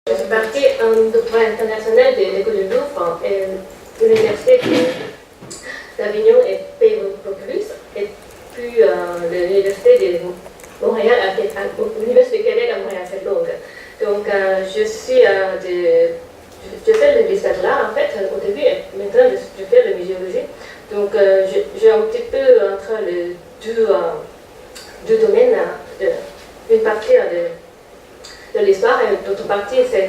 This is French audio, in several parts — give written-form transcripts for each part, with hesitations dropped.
Je suis partie en doctorat international de l'école de Louvre et l'université d'Avignon et Pays Populus, et puis l'université de Montréal, l'université du Québec à Montréal, c'est longue. Donc je fais l'histoire de l'art en fait au début, et maintenant je fais la muséologie. Donc j'ai un petit peu entre les deux domaines, une partie de l'histoire et l'autre partie c'est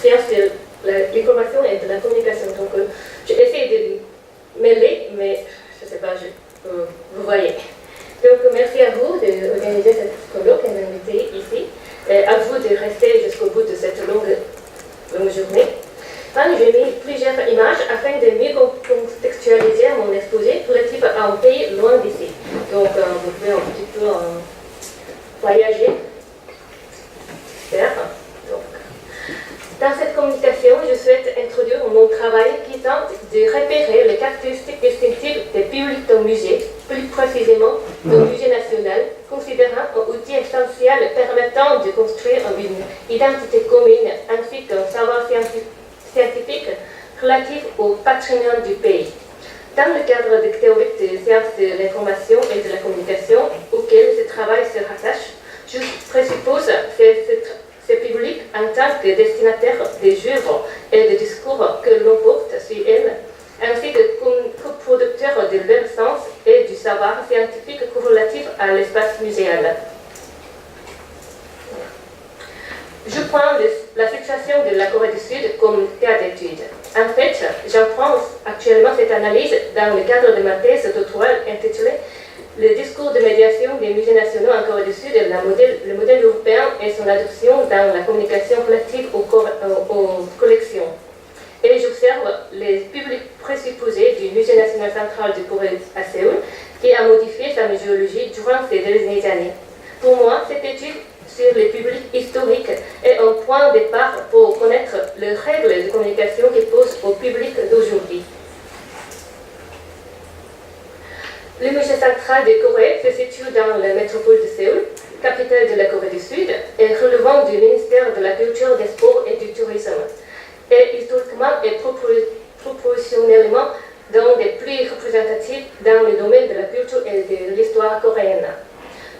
science de l'information et de la communication. Donc j'ai essayé de mêler, mais je ne sais pas, vous voyez. Donc merci à vous d'organiser cette colloque et m'inviter ici. Et à vous de rester jusqu'au bout de cette longue journée. Enfin, j'ai mis plusieurs images afin de mieux contextualiser mon exposé relatif à un pays loin d'ici. Donc vous pouvez un petit peu voyager vers. Dans cette communication, je souhaite introduire mon travail qui tente de repérer les caractéristiques distinctives des publics d'un musée, plus précisément d'un musée national, considérant un outil essentiel permettant de construire une identité commune ainsi qu'un savoir scientifique relatif au patrimoine du pays. Dans le cadre des théoriques des sciences de l'information et de la communication auxquelles ce travail se rattache, je présuppose ces publics en tant que destinataires des œuvres et des discours que l'on porte sur elles, ainsi que coproducteurs de leur sens et du savoir scientifique corrélatif à l'espace muséal. Je prends la situation de la Corée du Sud comme cas d'étude. En fait, j'apprends actuellement cette analyse dans le cadre de ma thèse doctorale intitulée Le discours de médiation des musées nationaux en Corée du Sud et le modèle européen et son adoption dans la communication relative aux collections. Et j'observe les publics présupposés du Musée national central de Corée à Séoul, qui a modifié sa muséologie durant ces dernières années. Pour moi, cette étude sur les publics historiques est un point de départ pour connaître les règles de communication qui posent au public d'aujourd'hui. Le musée central de Corée se situe dans la métropole de Séoul, capitale de la Corée du Sud, et relevant du ministère de la Culture, des Sports et du Tourisme, et historiquement et proportionnellement l'un des plus représentatifs dans le domaine de la culture et de l'histoire coréenne.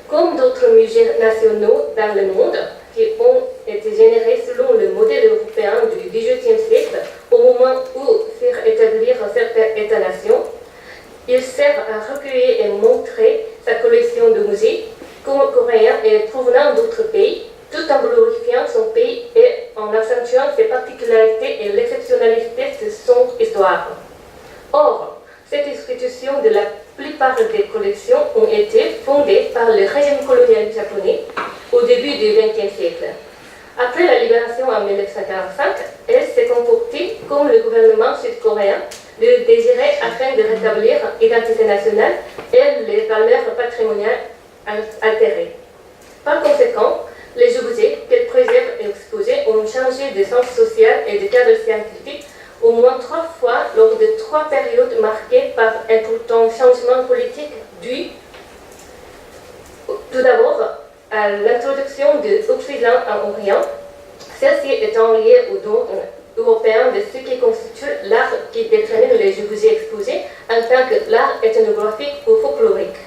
Comme d'autres musées nationaux dans le monde qui ont été générés selon le modèle européen du XVIIIe siècle, au moment où firent établir certains États-nations, il sert à recueillir et montrer sa collection de musées coréens et provenant d'autres pays, tout en glorifiant son pays et en accentuant ses particularités et l'exceptionnalité de son histoire. Or, cette institution de la plupart des collections ont été fondées par le régime colonial japonais au début du XXe siècle. Après la libération en 1945, elle s'est comportée comme le gouvernement sud-coréen le désirait afin de rétablir l'identité nationale et les valeurs patrimoniales altérées. Par conséquent, les objets qu'elle préserve et exposés ont changé de sens social et de cadre scientifique au moins 3 fois lors de 3 périodes marquées par importants changements politiques dus tout d'abord à l'introduction de l'Occident en Orient, celle-ci étant liée au don européen de ce qui constitue l'art qui détermine les objets exposés en tant que l'art ethnographique ou folklorique.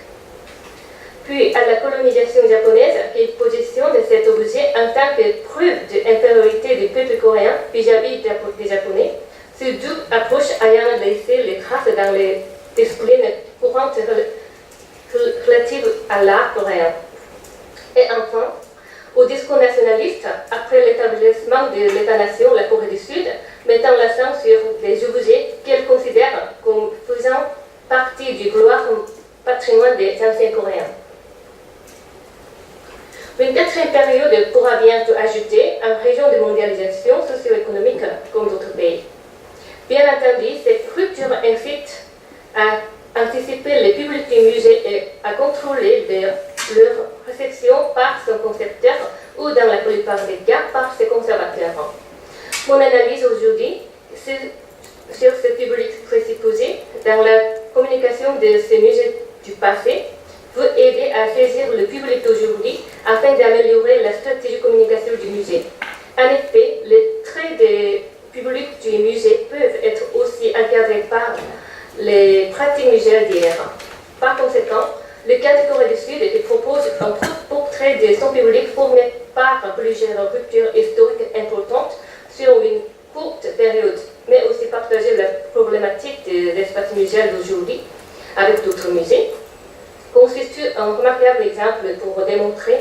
Puis à la colonisation japonaise qui positionne cet objet en tant que preuve de l'infériorité du peuple coréen vis-à-vis des Japonais, ces deux approches ayant laissé les traces dans les disciplines courantes relatives à l'art coréen. Et enfin, au discours nationaliste, après l'établissement de l'État-nation, la Corée du Sud, mettant l'accent sur les objets qu'elle considère comme faisant partie du gloire patrimoine des anciens Coréens. Une 4e période pourra bientôt ajouter en région de mondialisation socio-économique comme d'autres pays. Bien entendu, cette rupture incite à anticiper les publics du musée et à contrôler leur réception par son concepteur ou dans la plupart des cas par ses conservateurs. Mon analyse aujourd'hui sur ce public présupposé dans la communication de ces musées du passé veut aider à à saisir le public d'aujourd'hui afin d'améliorer la stratégie de communication du musée. En effet, les traits des publics du musée peuvent être aussi encadrés par les pratiques muséales d'hier. Par conséquent, le cas de Corée du Sud qui propose un portrait de son public formé par plusieurs ruptures historiques importantes sur une courte période, mais aussi partager la problématique des espaces muséaux d'aujourd'hui avec d'autres musées, constitue un remarquable exemple pour démontrer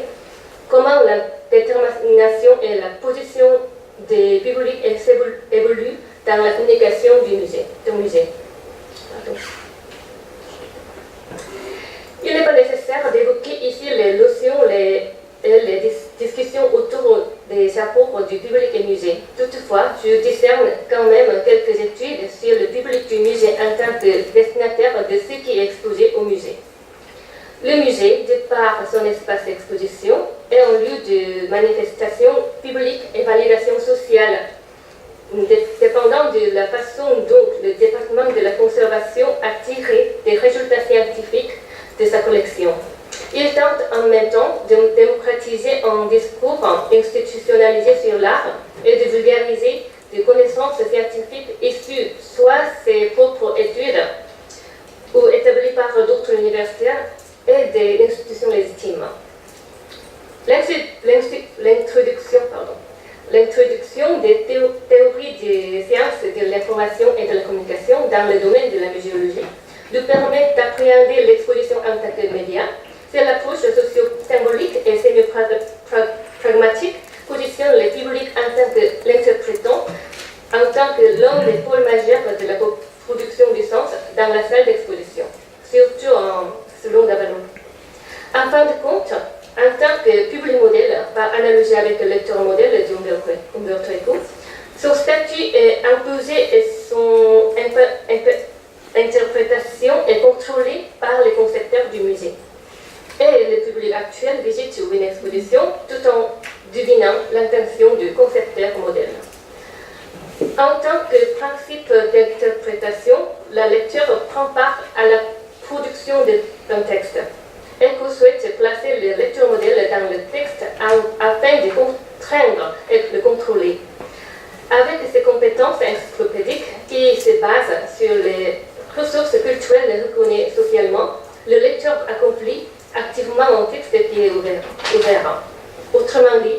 comment la détermination et la position des publics évoluent dans la communication du musée. Pardon. Il n'est pas nécessaire d'évoquer ici les notions et les discussions autour des rapports du public et musée. Toutefois, je discerne quand même quelques études sur le public du musée en tant que destinataire de ce qui est exposé au musée. Le musée, de par son espace d'exposition, est un lieu de manifestation publique et validation sociale, dépendant de la façon dont le département de la conservation a tiré des résultats scientifiques de sa collection. Il tente en même temps de démocratiser un discours institutionnalisé sur l'art et de vulgariser des connaissances scientifiques issues soit ses propres études ou établies par d'autres universitaires et des institutions légitimes. L'introduction des théories des sciences de l'information et de la communication dans le domaine de la muséologie nous permet d'appréhender l'exposition en tant que média. Cette approche socio-symbolique et semi-pragmatique positionne le public en tant que l'interprétant, en tant que l'un des pôles majeurs de la production du sens dans la salle d'exposition, surtout selon Davalon. En fin de compte, en tant que public modèle, par analogie avec le lecteur modèle d'Umberto Eco, son statut est imposé et son interprétation est contrôlée par les concepteurs du musée. Et le public actuel visite une exposition tout en devinant l'intention du concepteur modèle. En tant que principe d'interprétation, la lecture prend part à la production d'un texte. Eco souhaite placer le lecteur modèle dans le texte afin de contraindre et de le contrôler. Avec ses compétences encyclopédiques qui se basent sur les ressources culturelles reconnues socialement, le lecteur accomplit activement un texte qui est ouvert. Autrement dit,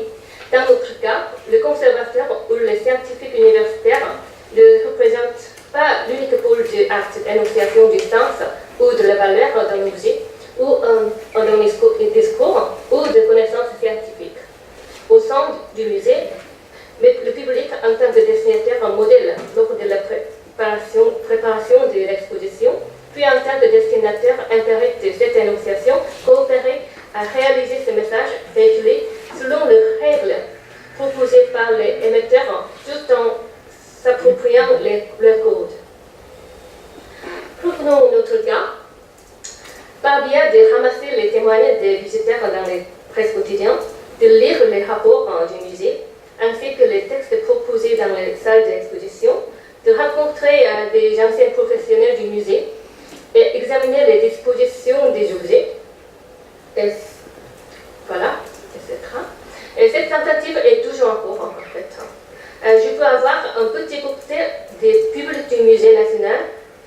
dans notre cas, le conservateur ou le scientifique universitaire ne représente pas l'unique pôle de acte d'énonciation du sens ou de la valeur d'un objet ou d'un discours ou de connaissances scientifiques. Au sein du musée, mais le public en tant que destinataire modèle lors de la préparation de l'exposition, puis en tant que destinataire intérêt de cette énonciation, coopérer à réaliser ce message véhiculé selon les règles proposées par les émetteurs tout en s'appropriant leur code. Reprenons notre cas. Par biais de ramasser les témoignages des visiteurs dans les presses quotidiennes, de lire les rapports du musée, ainsi que les textes proposés dans les salles d'exposition, de rencontrer des anciens professionnels du musée et examiner les dispositions des objets, voilà, etc. Et cette tentative est toujours en cours, en fait. Je peux avoir un petit portrait des publics du musée national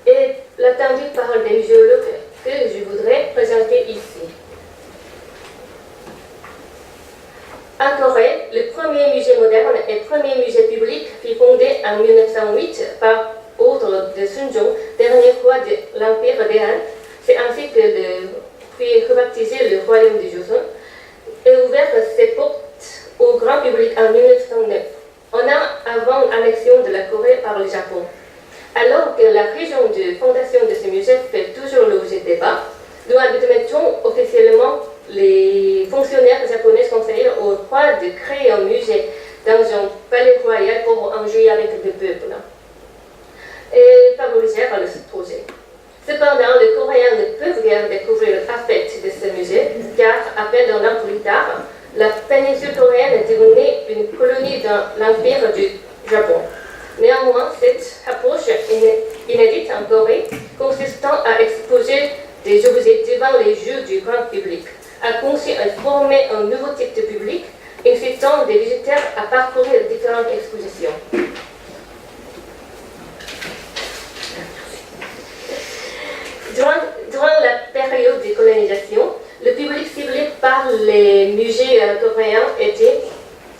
et l'attendu par des muséologues que je voudrais présenter ici. En Corée, le premier musée moderne et premier musée public fut fondé en 1908 par ordre de Sunjong, dernier roi de l'Empire des Han. C'est ainsi que puis rebaptisé le Royaume de Joseon et ouvert ses portes au grand public en 1909, un an avant l'annexion de la Corée par le Japon. Alors que la région de fondation de ce musée fait toujours l'objet de débat, nous admettons officiellement les fonctionnaires japonais conseillent au roi de créer un musée dans un palais royal pour en jouer avec le peuple et favoriser le projet. Cependant, les Coréens ne peuvent guère découvrir l'affect de ce musée, car à peine un an plus tard, la péninsule coréenne devenait une colonie dans l'Empire du Japon. Néanmoins, cette approche inédite en Corée, consistant à exposer des objets devant les yeux du grand public, a conçu et formé un nouveau type de public, incitant des visiteurs à parcourir différentes expositions. Durant la période de colonisation, le public ciblé par les musées coréens était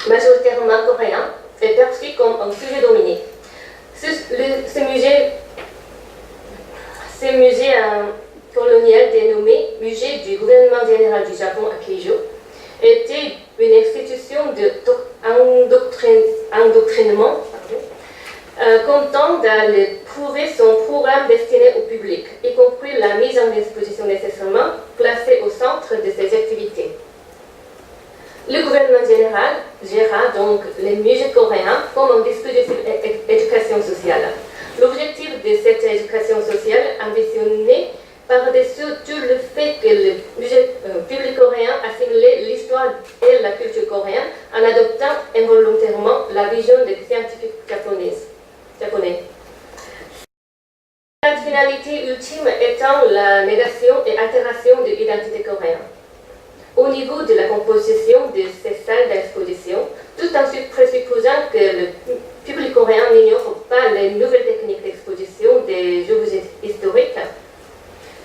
majoritairement coréen et perçu comme un sujet dominé. Ce musée colonial dénommé Musée du gouvernement général du Japon à Keijo était une institution d'endoctrinement comptant d'approuver son programme destiné au public, y compris la mise en disposition nécessairement placée au centre de ses activités. Le gouvernement général géra donc les musées coréens comme un dispositif d'éducation sociale. L'objectif de cette éducation sociale ambitionnée par-dessus tout le fait que le musée public coréen assimilait l'histoire et la culture coréenne en adoptant involontairement la vision des scientifiques japonais. La finalité ultime étant la négation et altération de l'identité coréenne. Au niveau de la composition de ces salles d'exposition, tout en présupposant que le public coréen n'ignore pas les nouvelles techniques d'exposition des objets historiques,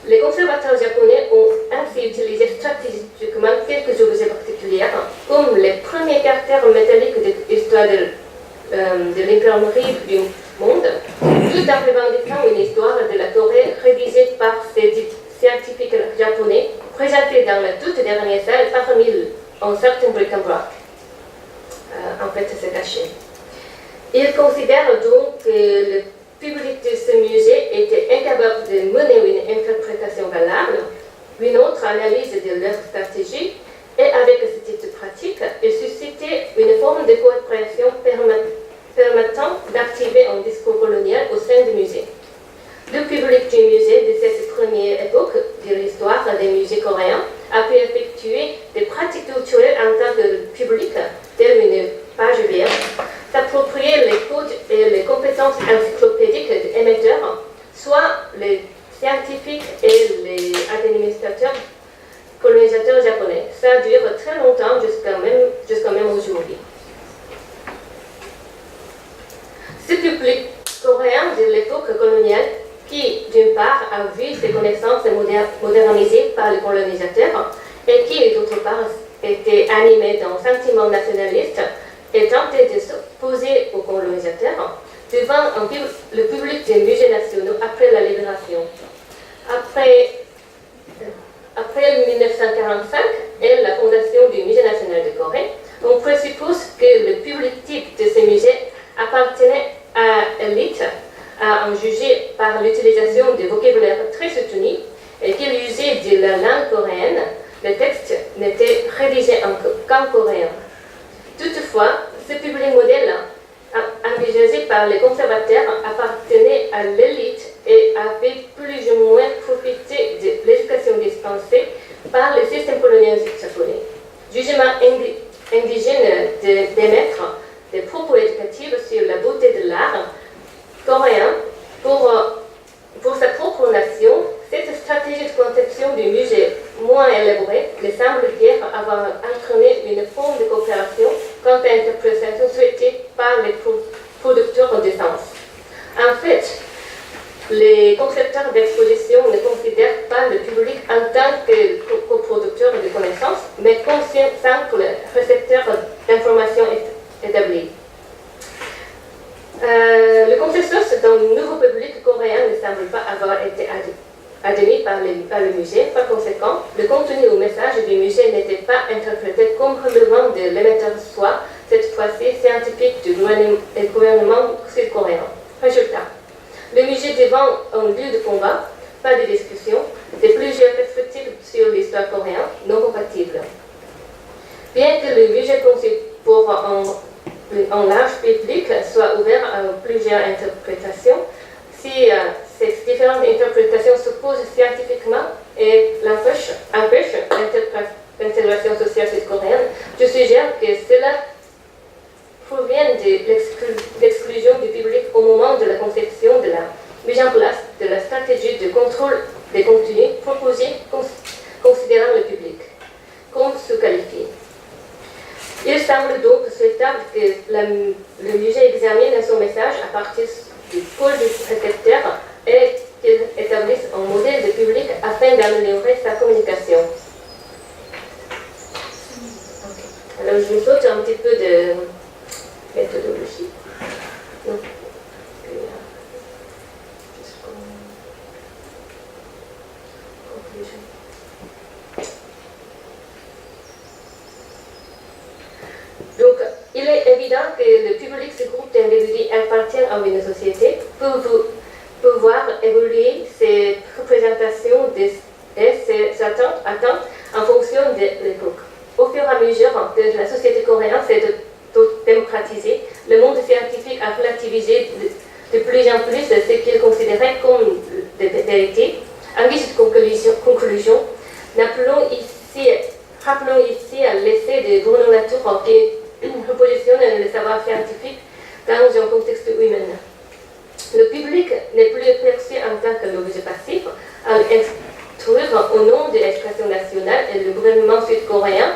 les conservateurs japonais ont ainsi utilisé stratégiquement quelques objets particuliers, comme les premiers caractères métalliques de l'histoire de l'imprimerie du monde, tout en revendiquant une histoire de la Corée rédigée par ces scientifiques japonais, présentée dans la toute dernière salle parmi un certain bric-à-brac. En fait, c'est caché. Ils considèrent donc que le public de ce musée était incapable de mener une interprétation valable, une autre analyse de leur stratégie, et avec ce type de pratique, ils suscitaient une forme de coopération permettant d'activer un discours colonial au sein du musée. Le public du musée de cette première époque de l'histoire des musées coréens a pu effectuer des pratiques culturelles en tant que public, telle une page vierge, s'approprier les codes et les compétences encyclopédiques des émetteurs, soit les scientifiques et les administrateurs colonisateurs japonais. Ça dure très longtemps jusqu'à même aujourd'hui. Ce public coréen de l'époque coloniale qui, d'une part, a vu ses connaissances modernisées par les colonisateurs et qui, d'autre part, était animé d'un sentiment nationaliste et tenté de s'opposer aux colonisateurs devant le public des musées nationaux après la libération. Après 1945 et la fondation du Musée national de Corée, on présuppose que le public type de ces musées appartenait à l'élite, à en juger par l'utilisation de vocabulaire très soutenu et qu'il usait de la langue coréenne. Le texte n'était rédigé qu'en coréen. Toutefois, ce public modèle, envisagé par les conservateurs, appartenait à l'élite et avait plus ou moins profité de l'éducation dispensée par le système colonial japonais. Jugement indigène d'émettre des propos éducatifs sur la beauté de l'art coréen pour sa propre nation. Cette stratégie de conception du musée moins élaborée ne semble guère avoir entraîné une forme de coopération quant à l'interprétation souhaitée par les producteurs de sens. En fait, les concepteurs d'exposition ne considèrent pas le public en tant que coproducteur de connaissances, mais comme simple récepteur d'informations établies. Le consensus d'un nouveau public coréen ne semble pas avoir été admis par le musée. Par conséquent, le contenu ou message du musée n'était pas interprété comme relevant de l'émetteur soit, cette fois-ci scientifique du gouvernement sud-coréen. Résultat, le musée devant un lieu de combat, pas de discussion, de plusieurs perspectives sur l'histoire coréenne non compatibles. Bien que le musée conçu pour un large public soit ouvert à plusieurs interprétations, si ces différentes interprétations s'opposent scientifiquement et empêchent l'intégration sociale sud-coréenne, je suggère que cela provient de l'exclusion du public au moment de la conception de la mise en place de la stratégie de contrôle des contenus proposés considérant le public. semble donc souhaitable que le musée examine son message à partir du pôle du récepteur et qu'il établisse un modèle de public afin d'améliorer sa communication. Alors, je saute un petit peu de méthodologie. Donc, donc, il est évident que le public, ce groupe d'individus appartient à une société, peut voir évoluer ses représentations et ses attentes en fonction de l'époque. Au fur et à mesure que la société coréenne s'est démocratisée, le monde scientifique a relativisé de plus en plus ce qu'il considérait comme des vérités. En guise de conclusion, rappelons ici l'essai de Bruno Latour qui repositionne le savoir scientifique dans un contexte humain. Le public n'est plus perçu en tant que l'objet passif à instruire au nom de l'éducation nationale et le gouvernement sud-coréen,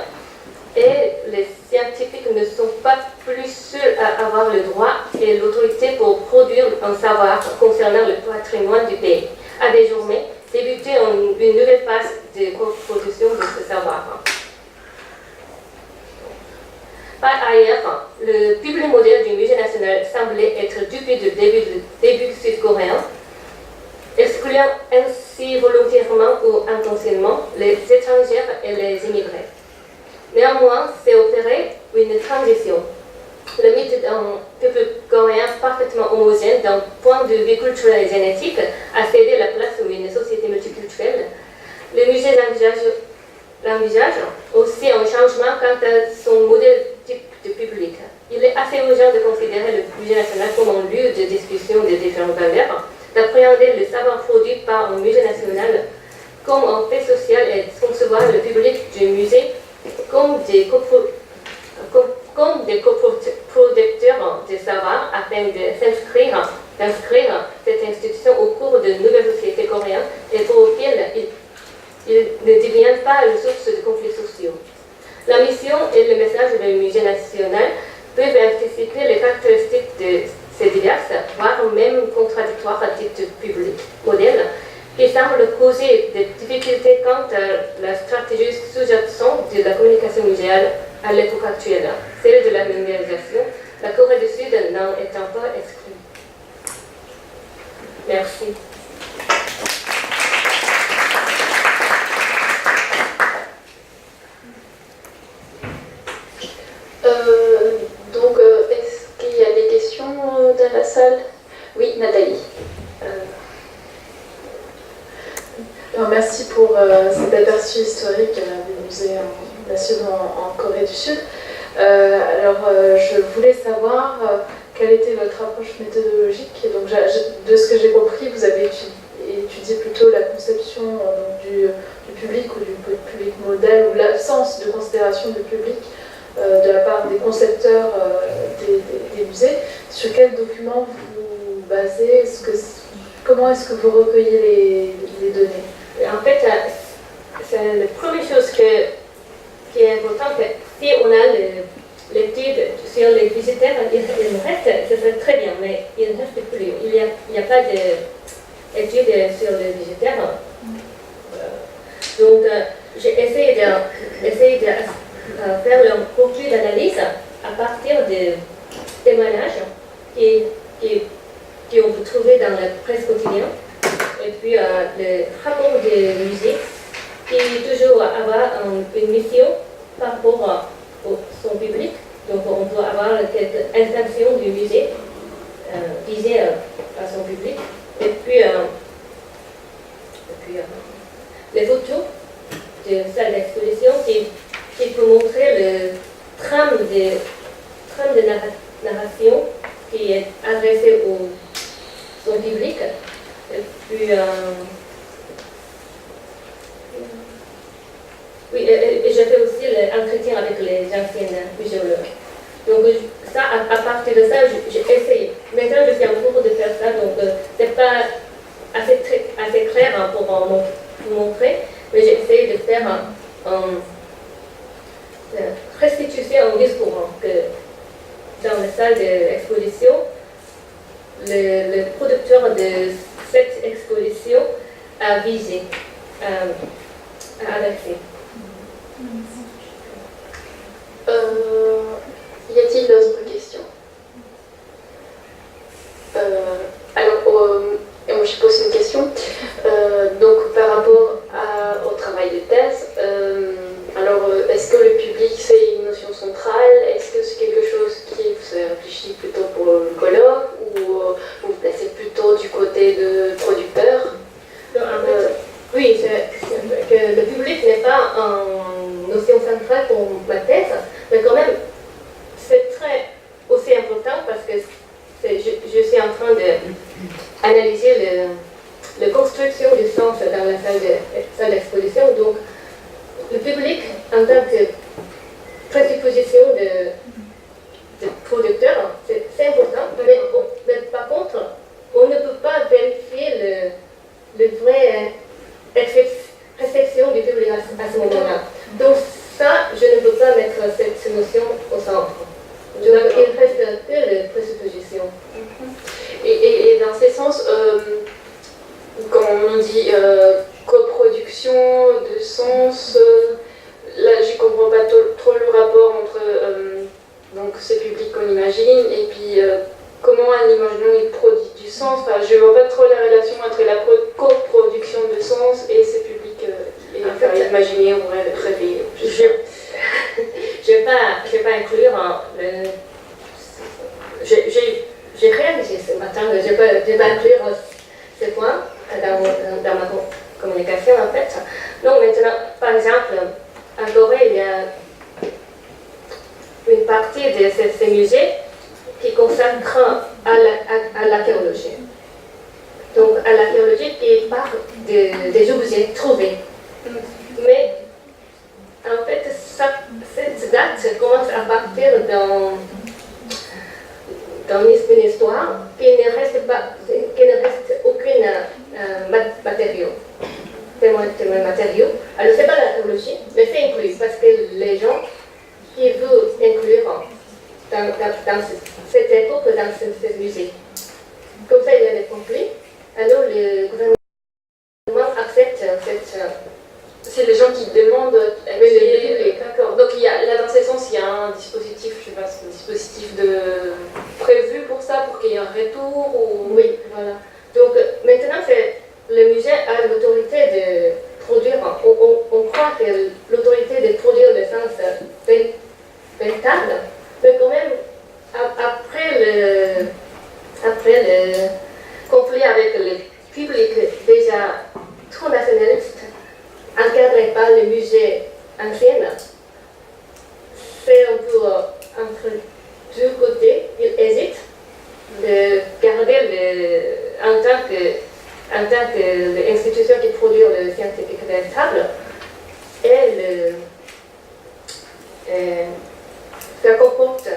et les scientifiques ne sont pas plus seuls à avoir le droit et l'autorité pour produire un savoir concernant le patrimoine du pays. A désormais débuté une nouvelle phase de production de ce savoir. Par ailleurs, le public modèle du musée national semblait être depuis le début sud-coréen, excluant ainsi volontairement ou intentionnellement les étrangers et les immigrés. Néanmoins, s'est opérée une transition. Le mythe d'un peuple coréen parfaitement homogène d'un point de vue culturel et génétique a cédé la place à une société multiculturelle. Le musée envisage aussi un changement quant à son modèle type de public. Il est assez urgent de considérer le musée national comme un lieu de discussion des différentes valeurs, d'appréhender le savoir produit par un musée national comme un fait social et de concevoir le public du musée comme des coproducteurs de savoir afin d'inscrire cette institution au cours de nouvelles sociétés coréennes et pour lesquelles il ne devient pas une source de conflits sociaux. La mission et le message du musée national peuvent anticiper les caractéristiques de ces diverses, voire même contradictoires types de public modèle, qui semblent causer des difficultés quant à la stratégie sous-jacente de la communication muséale à l'époque actuelle, celle de la mondialisation, la Corée du Sud n'en étant pas exclue. Merci. Donc, est-ce qu'il y a des questions dans la salle? Oui, Nathalie. Alors, merci pour cet aperçu historique des musées nationaux en Corée du Sud. Je voulais savoir quelle était votre approche méthodologique. Donc, de ce que j'ai compris, vous avez étudié plutôt la conception du public ou du public modèle ou l'absence de considération du public de la part des concepteurs des musées. Sur quels documents vous basez? Comment est-ce que vous recueillez les données? En fait, c'est la première chose qui est importante. Si on a l'étude sur les visiteurs, il reste, ce serait très bien, mais il ne reste plus. Il n'y a pas d'étude sur les visiteurs. Donc, j'ai essayé de faire un contenu d'analyse à partir de témoignages qui ont pu trouver dans la presse quotidienne. Et puis le rapport des musées qui toujours avoir une mission par rapport à son public. Donc on doit avoir quelques intentions du musée visées à son public. Et puis les photos de salle d'exposition qui peut montrer le trame de narration qui est adressé au son public. Et puis, oui, et je fais aussi l'entretien avec les anciens muséologues. Donc, ça, à partir de ça, j'ai essayé. Maintenant, je suis en cours de faire ça, donc c'est pas assez clair pour vous montrer, mais j'ai essayé de faire restitution en discours que dans la salle d'exposition, le producteur de cette exposition a visé, a adressé. Y a-t-il d'autres questions? Moi je pose une question. Donc par rapport au travail de thèse, est-ce que le public c'est une notion centrale? Est-ce que c'est quelque chose qui vous avez réfléchi plutôt pour le colloque ou vous vous placez plutôt du côté de producteur? Oui, que le public n'est pas une notion centrale pour ma thèse, mais quand même c'est très aussi important parce que je suis en train d'analyser la construction du sens dans la salle d'exposition. Donc, le public, en tant que présupposition de producteur, c'est important. Mais par contre, on ne peut pas vérifier le vrai réception du public à ce moment-là. Donc, ça, je ne peux pas mettre cette notion au centre. Donc, il reste que les présuppositions. Et dans ces sens, quand on dit coproduction de sens, là je ne comprends pas trop le rapport entre donc ce public qu'on imagine et puis comment un imagination il produit du sens. Enfin, je ne vois pas trop la relation entre la coproduction de sens et ce public imaginer ou rêver. Je ne vais pas inclure j'ai réalisé ce matin que je ne vais pas inclure ce point dans ma communication en fait. Donc maintenant, par exemple, en Corée, il y a une partie de ces musées qui consacre à l'archéologie. Donc à l'archéologie qui parle des objets trouvés. Mais en fait, cette date commence à partir dans une histoire qui ne reste aucun matériau. Alors, ce n'est pas l'archéologie, mais c'est inclus parce que les gens qui veulent inclure dans cette époque, dans ce musée. Comme ça, il y a des conflits. Alors, le gouvernement accepte cette. C'est les gens qui demandent. D'accord. Donc, là, dans ce sens, il y a un dispositif, je ne sais pas, un dispositif prévu pour ça, pour qu'il y ait un retour ou... Oui, voilà. Donc, maintenant, le musée a l'autorité de produire. On croit que l'autorité de produire le sens pentable, mais quand même, après le conflit avec le public déjà trop nationaliste, encadré par le musée ancien, c'est un peu entre deux côtés. Il hésite de garder en tant que l'institution qui produit le scientifique véritable et ça comporte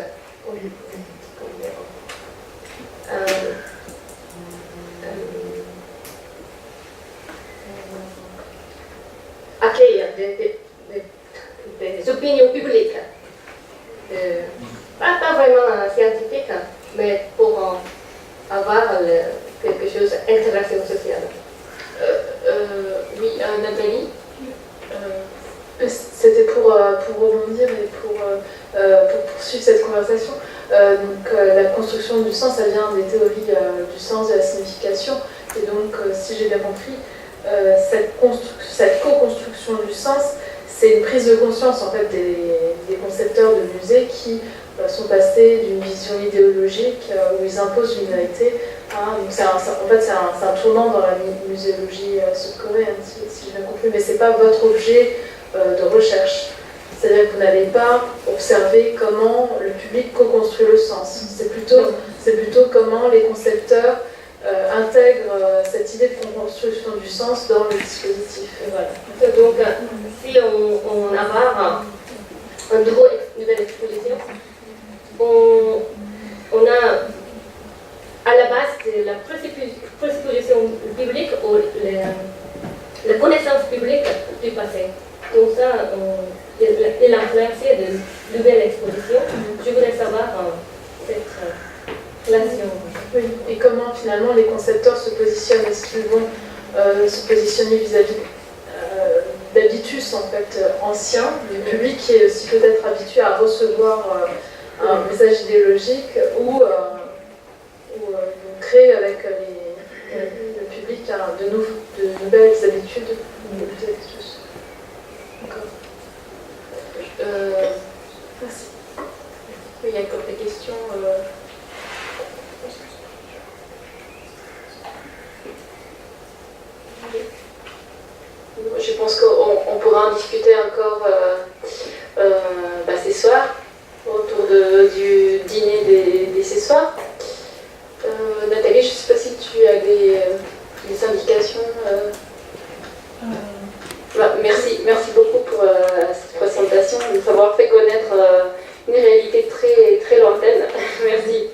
accueillir des opinions publiques, pas vraiment scientifiques, mais pour avoir quelque chose d'intégration sociale. Oui, Nathalie. C'était pour rebondir et pour poursuivre cette conversation. La construction du sens, ça vient des théories du sens, de la signification. Et donc, si j'ai bien compris, cette co-construction du sens, c'est une prise de conscience en fait des concepteurs de musées qui sont passés d'une vision idéologique où ils imposent une vérité. Donc c'est un tournant dans la muséologie sud-coréenne, si j'ai bien compris, mais ce n'est pas votre objet de recherche. C'est-à-dire que vous n'allez pas observer comment le public co-construit le sens. C'est plutôt comment les concepteurs intègrent cette idée de construction du sens dans le dispositif. Et voilà. Donc, si on a une nouvelle exposition, on a à la base de la présupposition publique ou la connaissance publique du passé. Donc ça, il y de l'influencer de nouvelles expositions. Je voudrais savoir cette relation. Oui. Et comment finalement les concepteurs se positionnent? Est-ce qu'ils vont se positionner vis-à-vis d'habitus en fait anciens, du public qui est aussi peut-être habitué à recevoir un message idéologique, ou créer avec le public de nouvelles habitudes d'habitus. D'accord. Merci. Il y a encore des questions. Je pense qu'on pourra en discuter encore ce soir, autour du dîner des ce soir. Nathalie, je ne sais pas si tu as des indications. Merci beaucoup pour cette présentation, de nous avoir fait connaître une réalité très, très lointaine. Merci.